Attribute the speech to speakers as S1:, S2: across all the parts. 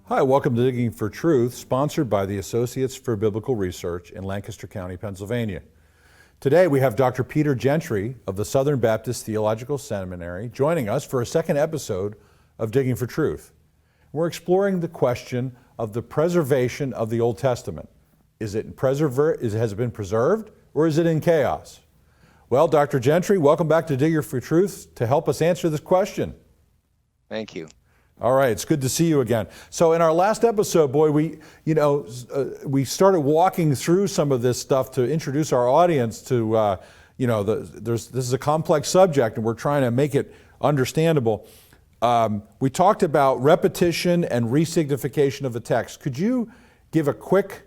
S1: Hi, welcome to Digging for Truth, sponsored by the Associates for Biblical Research in Lancaster County, Pennsylvania. Today we have Dr. Peter Gentry of the Southern Baptist Theological Seminary joining us for a second episode of Digging for Truth. We're exploring the question of the preservation of the Old Testament. Has it been preserved, or is it in chaos? Well, Dr. Gentry, welcome back to Digging for Truth to help us answer this question.
S2: Thank you.
S1: All right, it's good to see you again. So in our last episode, we started walking through some of this stuff to introduce our audience to, this is a complex subject and we're trying to make it understandable. We talked about repetition and resignification of the text. Could you give a quick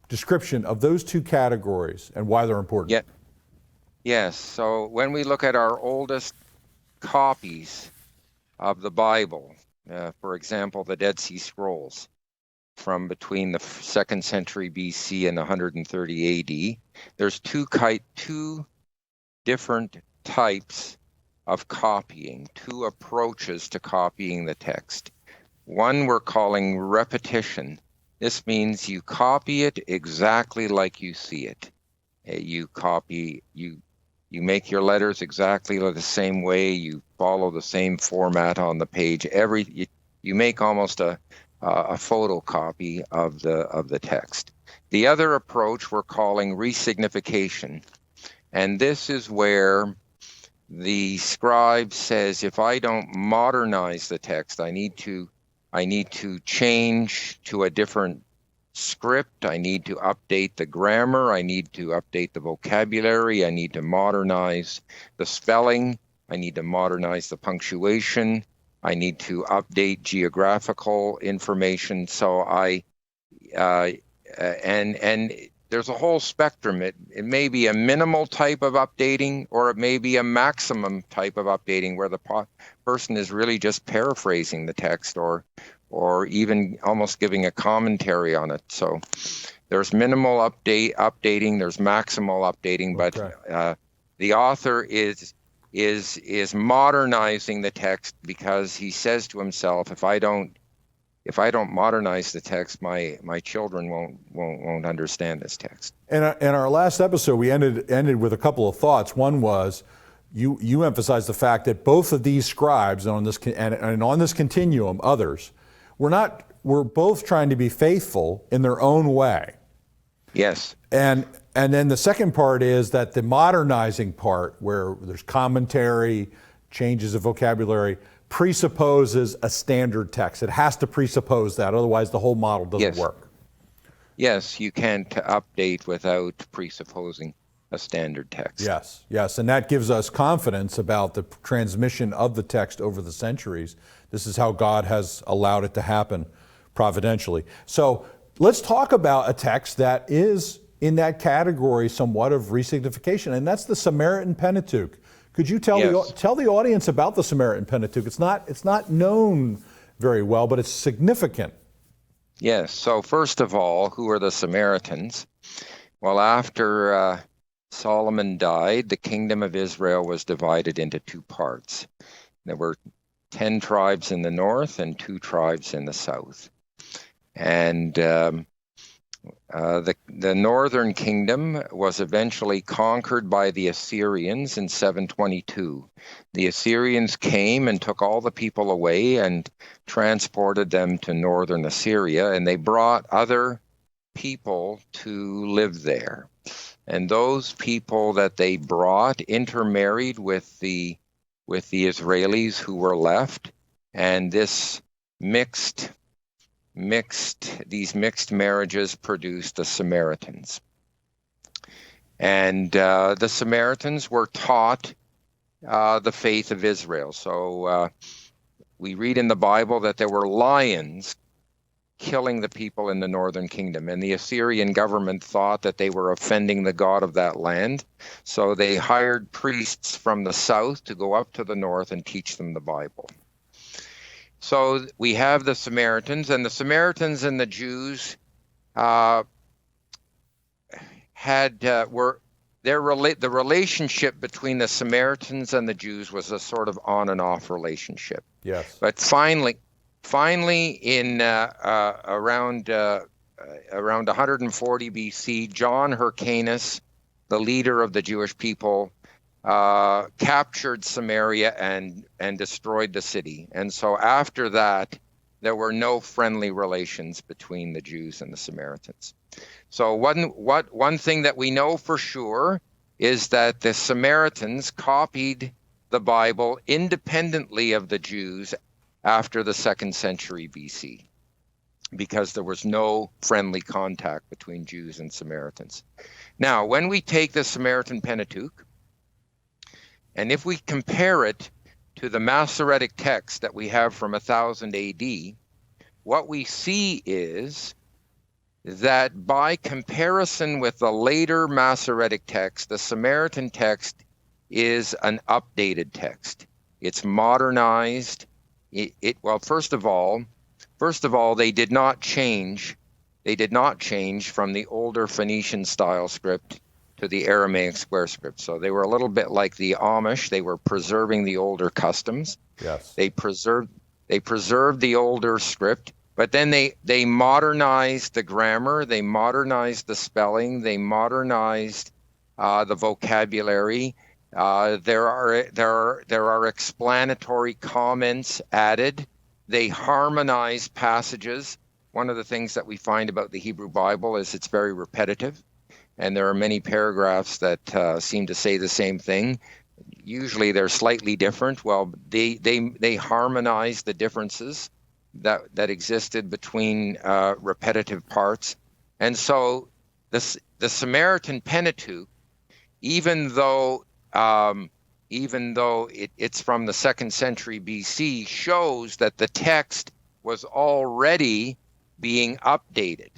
S1: description of those two categories and why they're important?
S2: Yeah. Yes, so when we look at our oldest copies of the Bible, for example, the Dead Sea Scrolls from between the 2nd century BC and 130 AD, there's two different types of copying, two approaches to copying the text. One we're calling repetition. This means you copy it exactly like you see it. You make your letters exactly the same way. You follow the same format on the page. You make almost a photocopy of the text. The other approach we're calling resignification, and this is where the scribe says, if I don't modernize the text, I need to change to a different script, I need to update the grammar, I need to update the vocabulary, I need to modernize the spelling, I need to modernize the punctuation, I need to update geographical information. So and there's a whole spectrum. It may be a minimal type of updating, or it may be a maximum type of updating where the person is really just paraphrasing the text or even almost giving a commentary on it. So there's minimal updating, there's maximal updating, but the author is modernizing the text because he says to himself, if I don't modernize the text, my children won't understand this text.
S1: In our last episode, we ended with a couple of thoughts. One was you emphasized the fact that both of these scribes and on this continuum, others, we're both trying to be faithful in their own way.
S2: Yes.
S1: And then the second part is that the modernizing part, where there's commentary, changes of vocabulary, presupposes a standard text. It has to presuppose that, otherwise the whole model doesn't work.
S2: Yes, you can't update without presupposing a standard text.
S1: Yes, and that gives us confidence about the transmission of the text over the centuries. This is how God has allowed it to happen providentially. So let's talk about a text that is in that category somewhat of resignification, and that's the Samaritan Pentateuch. Could you tell the audience about the Samaritan Pentateuch? It's not known very well, but it's significant.
S2: Yes. So first of all, who are the Samaritans? Well, after Solomon died, the kingdom of Israel was divided into two parts. There were 10 tribes in the north and 2 tribes in the south. And the northern kingdom was eventually conquered by the Assyrians in 722. The Assyrians came and took all the people away and transported them to northern Assyria, and they brought other people to live there. And those people that they brought intermarried with the Israelis who were left, and these mixed marriages produced the Samaritans. And the Samaritans were taught the faith of Israel. So we read in the Bible that there were lions killing the people in the northern kingdom, and the Assyrian government thought that they were offending the God of that land. So they hired priests from the south to go up to the north and teach them the Bible. So we have the Samaritans, and the Samaritans and the Jews the relationship between the Samaritans and the Jews was a sort of on and off relationship.
S1: Yes.
S2: But finally, Finally, in around 140 BC, John Hyrcanus, the leader of the Jewish people, captured Samaria and destroyed the city. And so after that, there were no friendly relations between the Jews and the Samaritans. So one thing that we know for sure is that the Samaritans copied the Bible independently of the Jews after the 2nd century BC, because there was no friendly contact between Jews and Samaritans. Now, when we take the Samaritan Pentateuch, and if we compare it to the Masoretic text that we have from 1000 AD, what we see is that by comparison with the later Masoretic text, the Samaritan text is an updated text. It's modernized. Well, first of all, they did not change. They did not change from the older Phoenician style script to the Aramaic square script. So they were a little bit like the Amish. They were preserving the older customs.
S1: Yes.
S2: They preserved the older script, but then they modernized the grammar, they modernized the spelling, they modernized the vocabulary. There are explanatory comments added. They harmonize passages. One of the things that we find about the Hebrew Bible is it's very repetitive, and there are many paragraphs that seem to say the same thing. Usually they're slightly different. Well, they harmonize the differences that existed between repetitive parts. And so the Samaritan Pentateuch, even though it's from the 2nd century BC, shows that the text was already being updated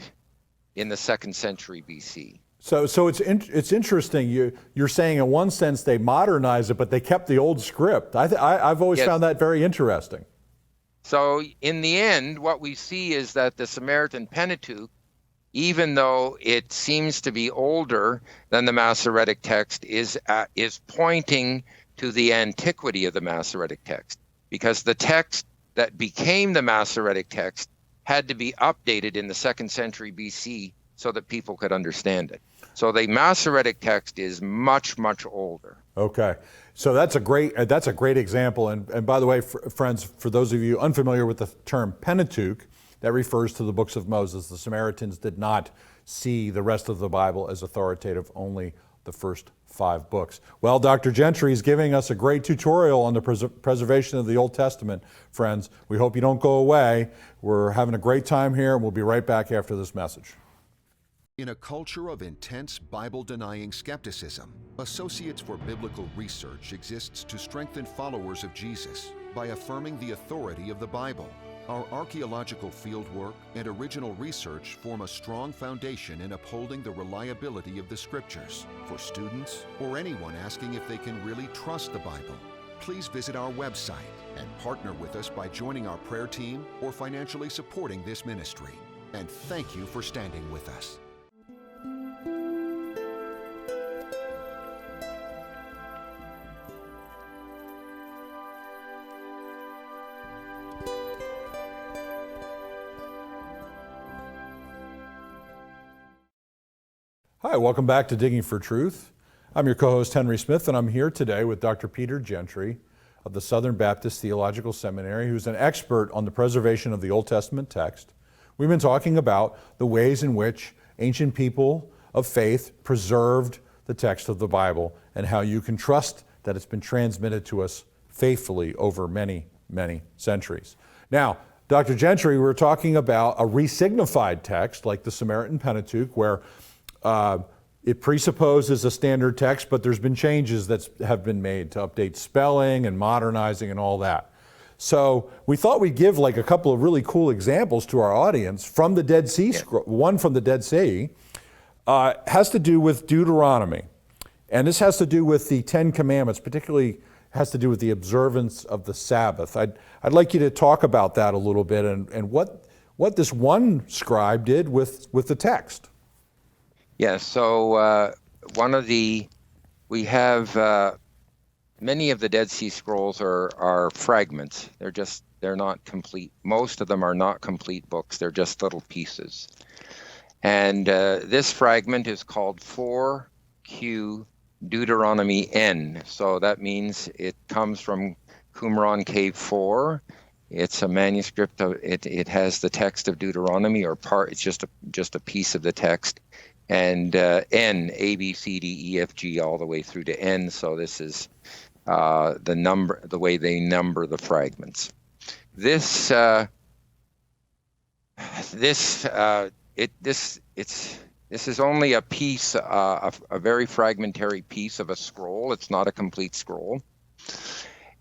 S2: in the 2nd century BC.
S1: So it's interesting. You're saying in one sense they modernized it, but they kept the old script. I've always
S2: Yes.
S1: found that very interesting.
S2: So in the end, what we see is that the Samaritan Pentateuch, even though it seems to be older than the Masoretic text, is pointing to the antiquity of the Masoretic text, because the text that became the Masoretic text had to be updated in the 2nd century BC so that people could understand it. So the Masoretic text is much, much older.
S1: Okay, so that's a great example. And by the way, friends, for those of you unfamiliar with the term Pentateuch, that refers to the books of Moses. The Samaritans did not see the rest of the Bible as authoritative, only the first 5 books. Well, Dr. Gentry is giving us a great tutorial on the preservation of the Old Testament, friends. We hope you don't go away. We're having a great time here, and we'll be right back after this message.
S3: In a culture of intense Bible-denying skepticism, Associates for Biblical Research exists to strengthen followers of Jesus by affirming the authority of the Bible. Our archaeological fieldwork and original research form a strong foundation in upholding the reliability of the Scriptures. For students or anyone asking if they can really trust the Bible, please visit our website and partner with us by joining our prayer team or financially supporting this ministry. And thank you for standing with us.
S1: Hi, welcome back to Digging for Truth. I'm your co-host Henry Smith, and I'm here today with Dr. Peter Gentry of the Southern Baptist Theological Seminary, who's an expert on the preservation of the Old Testament text. We've been talking about the ways in which ancient people of faith preserved the text of the Bible and how you can trust that it's been transmitted to us faithfully over many, many centuries. Now, Dr. Gentry, we're talking about a resignified text like the Samaritan Pentateuch, where it presupposes a standard text, but there's been changes that have been made to update spelling and modernizing and all that. So we thought we'd give like a couple of really cool examples to our audience from the Dead Sea Scroll. One from the Dead Sea has to do with Deuteronomy. And this has to do with the 10 Commandments, particularly has to do with the observance of the Sabbath. I'd like you to talk about that a little bit and what this one scribe did with the text.
S2: Yes, so we have many of the Dead Sea Scrolls are fragments. They're They're not complete. Most of them are not complete books. They're just little pieces. And this fragment is called 4Q Deuteronomy N. So that means it comes from Qumran Cave 4. It's a manuscript of it. It has the text of Deuteronomy, or part. It's just a piece of the text, and N, A, B, C, D, E, F, G, all the way through to N. So this is the way they number the fragments. This is only a piece, a very fragmentary piece of a scroll. It's not a complete scroll,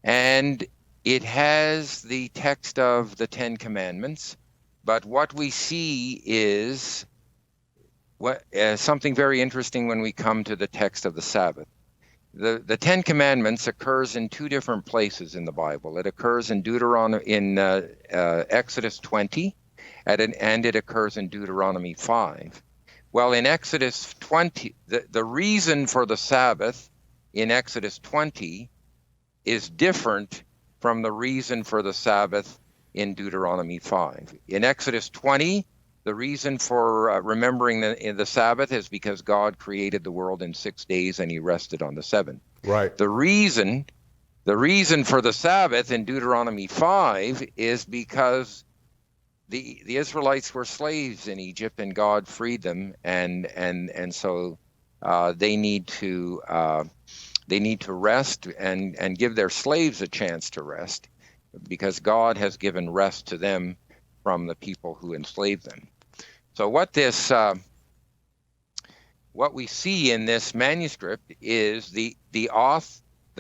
S2: and it has the text of the Ten Commandments. But what we see is something very interesting when we come to the text of the Sabbath. The Ten Commandments occurs in two different places in the Bible. It occurs in Exodus 20, and it occurs in Deuteronomy 5. Well, in Exodus 20, the reason for the Sabbath in Exodus 20 is different from the reason for the Sabbath in Deuteronomy 5. In Exodus 20, the reason for remembering the Sabbath is because God created the world in 6 days and he rested on the seventh.
S1: Right.
S2: The reason for the Sabbath in Deuteronomy 5 is because the Israelites were slaves in Egypt and God freed them, and so they need to rest and give their slaves a chance to rest, because God has given rest to them from the people who enslaved them. So what we see in this manuscript is the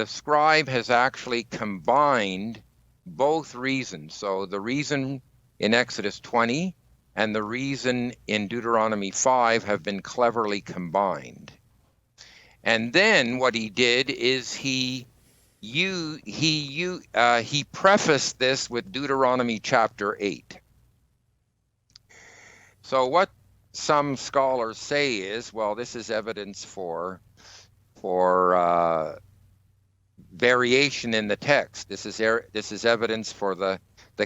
S2: scribe has actually combined both reasons. So the reason in Exodus 20 and the reason in Deuteronomy 5 have been cleverly combined. And then what he did is he prefaced this with Deuteronomy chapter 8. So what some scholars say is, well, this is evidence for variation in the text. This is evidence for the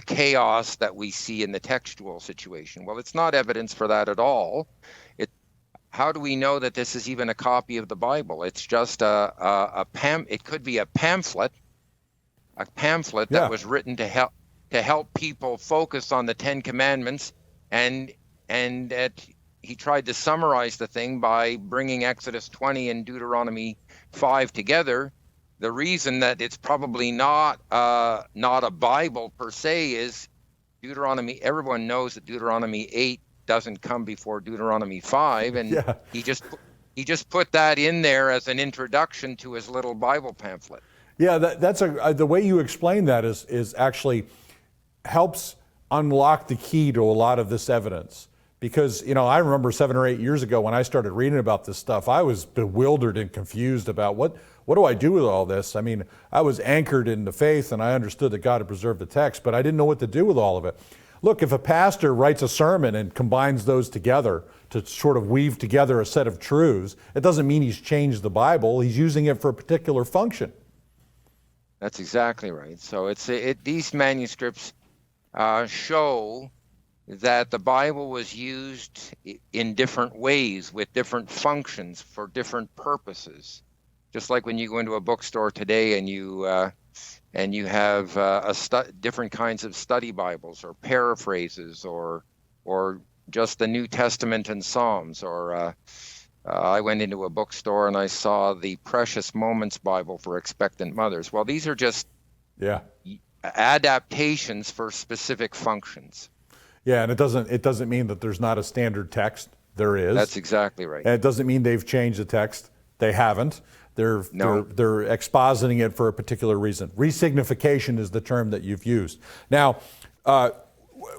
S2: chaos that we see in the textual situation. Well, it's not evidence for that at all. How do we know that this is even a copy of the Bible? It's just it could be a pamphlet that was written to help people focus on the Ten Commandments, and he tried to summarize the thing by bringing Exodus 20 and Deuteronomy 5 together. The reason that it's probably not a Bible per se is Deuteronomy. Everyone knows that Deuteronomy 8 doesn't come before Deuteronomy 5, and he just put that in there as an introduction to his little Bible pamphlet.
S1: Yeah, that's the way you explain that is actually helps unlock the key to a lot of this evidence. Because, I remember 7 or 8 years ago when I started reading about this stuff, I was bewildered and confused about what do I do with all this? I mean, I was anchored in the faith and I understood that God had preserved the text, but I didn't know what to do with all of it. Look, if a pastor writes a sermon and combines those together to sort of weave together a set of truths, it doesn't mean he's changed the Bible. He's using it for a particular function.
S2: That's exactly right. So these manuscripts show that the Bible was used in different ways with different functions for different purposes. Just like when you go into a bookstore today and you have different kinds of study Bibles or paraphrases or just the New Testament and Psalms. Or I went into a bookstore and I saw the Precious Moments Bible for expectant mothers. Well, these are just adaptations for specific functions.
S1: Yeah, and it doesn't mean that there's not a standard text. There is.
S2: That's exactly right.
S1: And it doesn't mean they've changed the text. They haven't. They're expositing it for a particular reason. Resignification is the term that you've used. Now,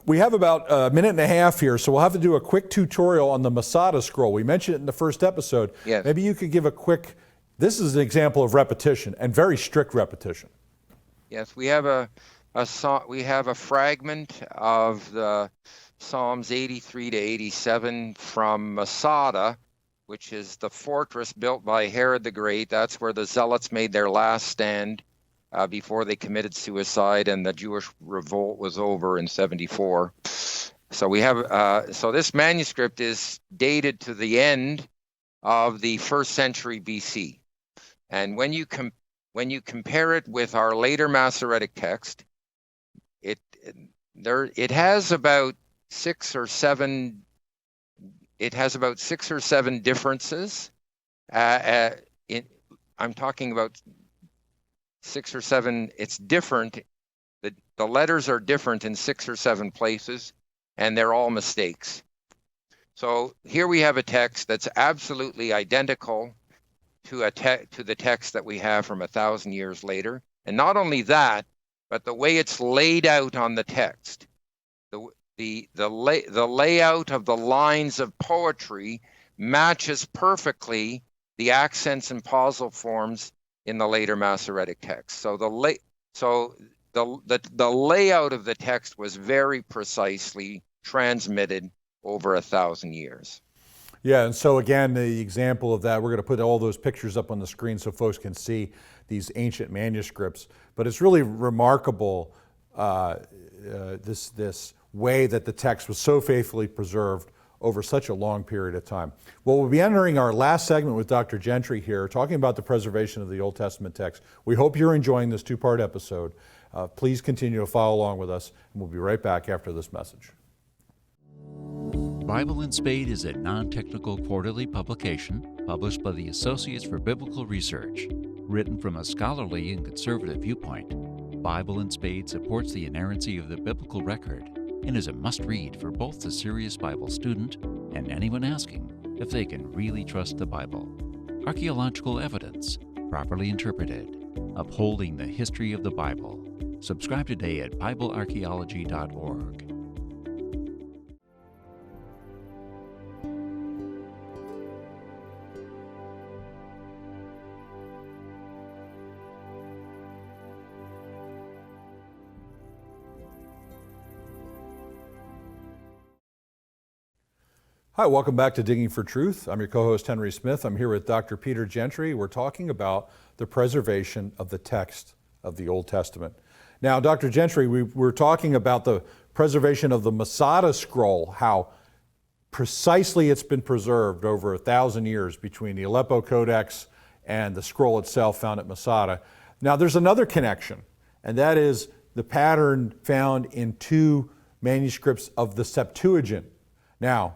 S1: we have about a minute and a half here, so we'll have to do a quick tutorial on the Masada scroll. We mentioned it in the first episode.
S2: Yes.
S1: Maybe you could give a quick. This is an example of repetition, and very strict repetition.
S2: Yes, we have a fragment of the Psalms 83 to 87 from Masada, which is the fortress built by Herod the Great. That's where the Zealots made their last stand before they committed suicide and the Jewish revolt was over in 74. So we have so this manuscript is dated to the end of the 1st century BC. And when you compare it with our later Masoretic text, it has about 6 or 7 differences. I'm talking about 6 or 7. It's different. The letters are different in 6 or 7 places, and they're all mistakes. So here we have a text that's absolutely identical to the text that we have from 1,000 years later. And not only that, but the way it's laid out on the text, the layout of the lines of poetry matches perfectly the accents and pausal forms in the later Masoretic text. So the layout of the text was very precisely transmitted over 1,000 years.
S1: Yeah, and so again, the example of that, we're going to put all those pictures up on the screen so folks can see these ancient manuscripts. But it's really remarkable, this way that the text was so faithfully preserved over such a long period of time. Well, we'll be entering our last segment with Dr. Gentry here, talking about the preservation of the Old Testament text. We hope you're enjoying this 2-part episode. Please continue to follow along with us, and we'll be right back after this message.
S4: Bible in Spade is a non-technical quarterly publication published by the Associates for Biblical Research. Written from a scholarly and conservative viewpoint, Bible in Spade supports the inerrancy of the biblical record and is a must-read for both the serious Bible student and anyone asking if they can really trust the Bible. Archaeological evidence, properly interpreted, upholding the history of the Bible. Subscribe today at BibleArchaeology.org.
S1: Hi, welcome back to Digging for Truth. I'm your co-host, Henry Smith. I'm here with Dr. Peter Gentry. We're talking about the preservation of the text of the Old Testament. Now, Dr. Gentry, we're talking about the preservation of the Masada scroll, how precisely it's been preserved over 1,000 years between the Aleppo Codex and the scroll itself found at Masada. Now, there's another connection, and that is the pattern found in 2 manuscripts of the Septuagint. Now,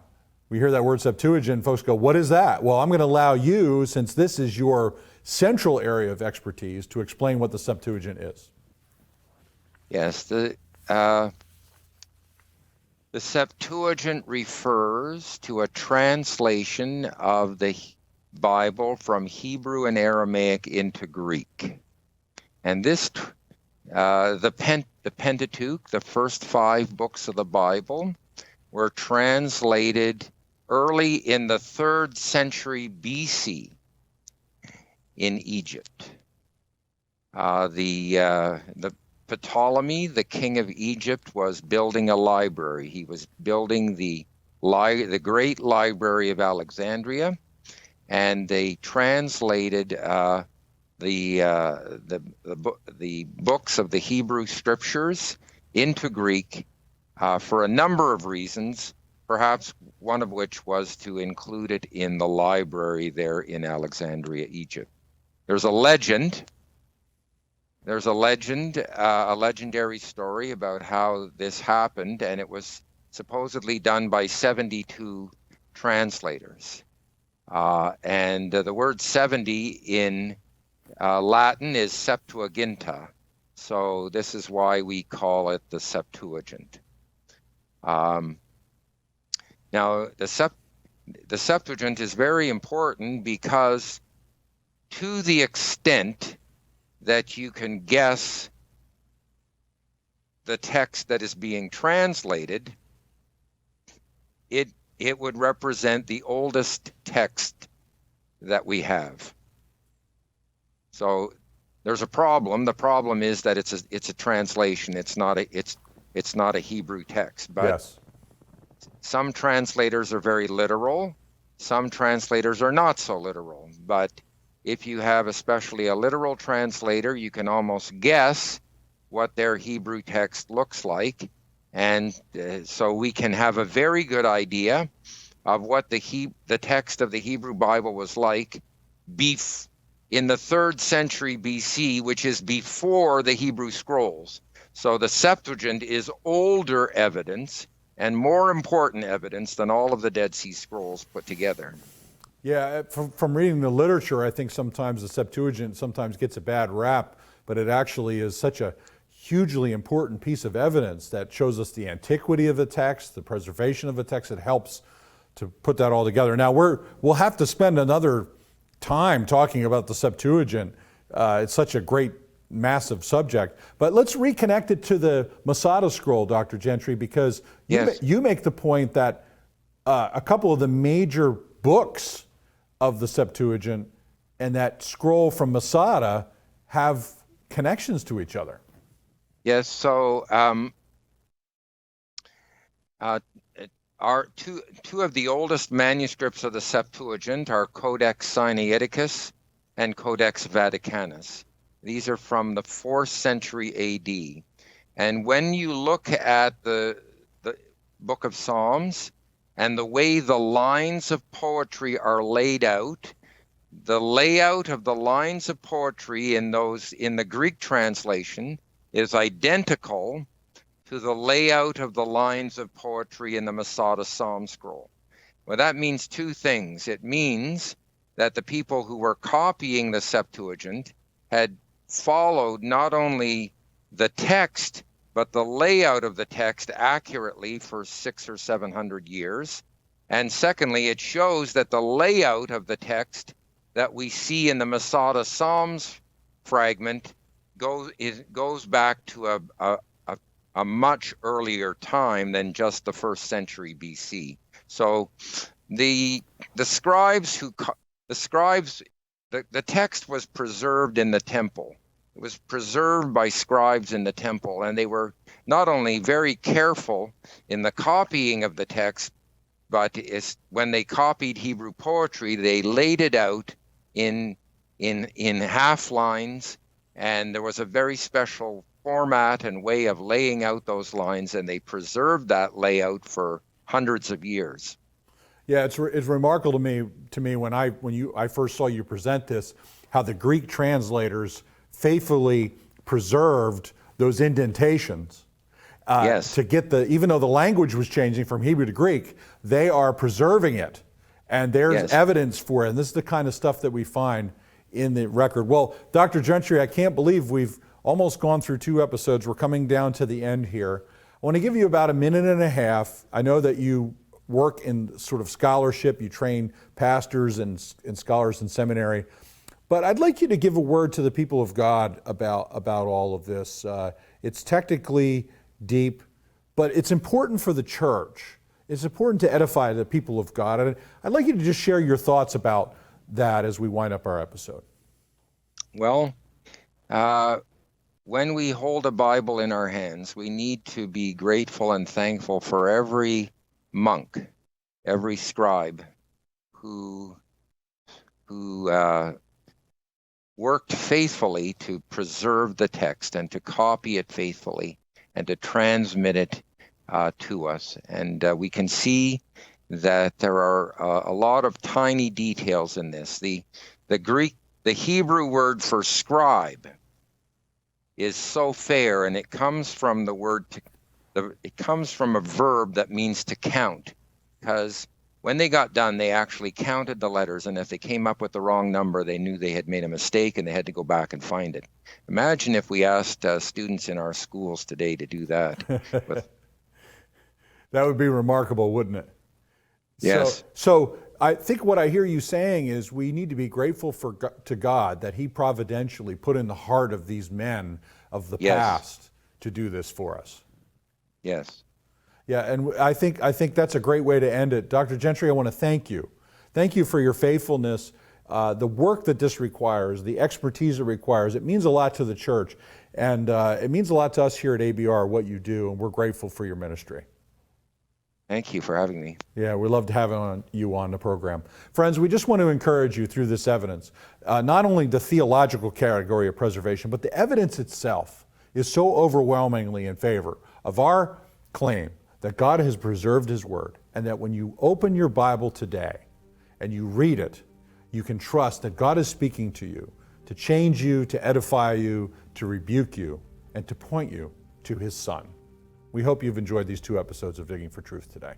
S1: we hear that word Septuagint, folks go, what is that? Well, I'm going to allow you, since this is your central area of expertise, to explain what the Septuagint is.
S2: Yes, the Septuagint refers to a translation of the Bible from Hebrew and Aramaic into Greek. And this, the Pentateuch, the first 5 books of the Bible, were translated early in the 3rd century BC in Egypt. The Ptolemy, the king of Egypt, was building a library. He was building the great library of Alexandria, and they translated the books of the Hebrew scriptures into Greek for a number of reasons, perhaps one of which was to include it in the library there in Alexandria, Egypt. There's a legendary story about how this happened, and it was supposedly done by 72 translators. And the word 70 in Latin is Septuaginta, so this is why we call it the Septuagint. Now, the Septuagint is very important because, to the extent that you can guess the text that is being translated, it would represent the oldest text that we have. So there's a problem. The problem is that it's a translation. It's not a Hebrew text. But
S1: Yes.
S2: Some translators are very literal. Some translators are not so literal. But if you have especially a literal translator, you can almost guess what their Hebrew text looks like. And so we can have a very good idea of what the text of the Hebrew Bible was like in the 3rd century BC, which is before the Hebrew scrolls. So the Septuagint is older evidence and more important evidence than all of the Dead Sea Scrolls put together.
S1: Yeah, from reading the literature, I think sometimes the Septuagint sometimes gets a bad rap, but it actually is such a hugely important piece of evidence that shows us the antiquity of the text, the preservation of the text. It helps to put that all together. Now, we'll have to spend another time talking about the Septuagint. It's such a great, massive subject. But let's reconnect it to the Masada scroll, Dr. Gentry, because you make the point that a couple of the major books of the Septuagint and that scroll from Masada have connections to each other.
S2: Yes, so our two of the oldest manuscripts of the Septuagint are Codex Sinaiticus and Codex Vaticanus. These are from the 4th century AD. And when you look at the book of Psalms and the way the lines of poetry are laid out, the layout of the lines of poetry in the Greek translation is identical to the layout of the lines of poetry in the Masada Psalm scroll. Well, that means two things. It means that the people who were copying the Septuagint had followed not only the text, but the layout of the text accurately for 600 or 700 years. And secondly, it shows that the layout of the text that we see in the Masada Psalms fragment goes back to a much earlier time than just the 1st century BC. So the text was preserved in the temple. It was preserved by scribes in the temple, and they were not only very careful in the copying of the text, but when they copied Hebrew poetry, they laid it out in half lines, and there was a very special format and way of laying out those lines, and they preserved that layout for hundreds of years.
S1: Yeah, it's remarkable to me when I first saw you present this, how the Greek translators faithfully preserved those indentations. To get even though the language was changing from Hebrew to Greek, they are preserving it, and there's evidence for it. And this is the kind of stuff that we find in the record. Well, Dr. Gentry, I can't believe we've almost gone through 2 episodes. We're coming down to the end here. I want to give you about a minute and a half. I know that you work in sort of scholarship. You train pastors and scholars in seminary. But I'd like you to give a word to the people of God about all of this. It's technically deep, but it's important for the church. It's important to edify the people of God. And I'd like you to just share your thoughts about that as we wind up our episode.
S2: Well, when we hold a Bible in our hands, we need to be grateful and thankful for every monk, every scribe who worked faithfully to preserve the text and to copy it faithfully and to transmit it to us. And we can see that there are a lot of tiny details in this. The Hebrew word for scribe is so fair, and it comes from it comes from a verb that means to count, because when they got done, they actually counted the letters, and if they came up with the wrong number, they knew they had made a mistake and they had to go back and find it. Imagine if we asked students in our schools today to do that.
S1: That would be remarkable, wouldn't it?
S2: Yes.
S1: So I think what I hear you saying is we need to be grateful to God that He providentially put in the heart of these men of the past to do this for us.
S2: Yes.
S1: Yeah, and I think that's a great way to end it. Dr. Gentry, I want to thank you. Thank you for your faithfulness, the work that this requires, the expertise it requires. It means a lot to the church, and it means a lot to us here at ABR, what you do, and we're grateful for your ministry.
S2: Thank you for having me.
S1: Yeah, we love to have you on the program. Friends, we just want to encourage you through this evidence, not only the theological category of preservation, but the evidence itself is so overwhelmingly in favor of our claim that God has preserved His Word, and that when you open your Bible today and you read it, you can trust that God is speaking to you, to change you, to edify you, to rebuke you, and to point you to His Son. We hope you've enjoyed these 2 episodes of Digging for Truth today.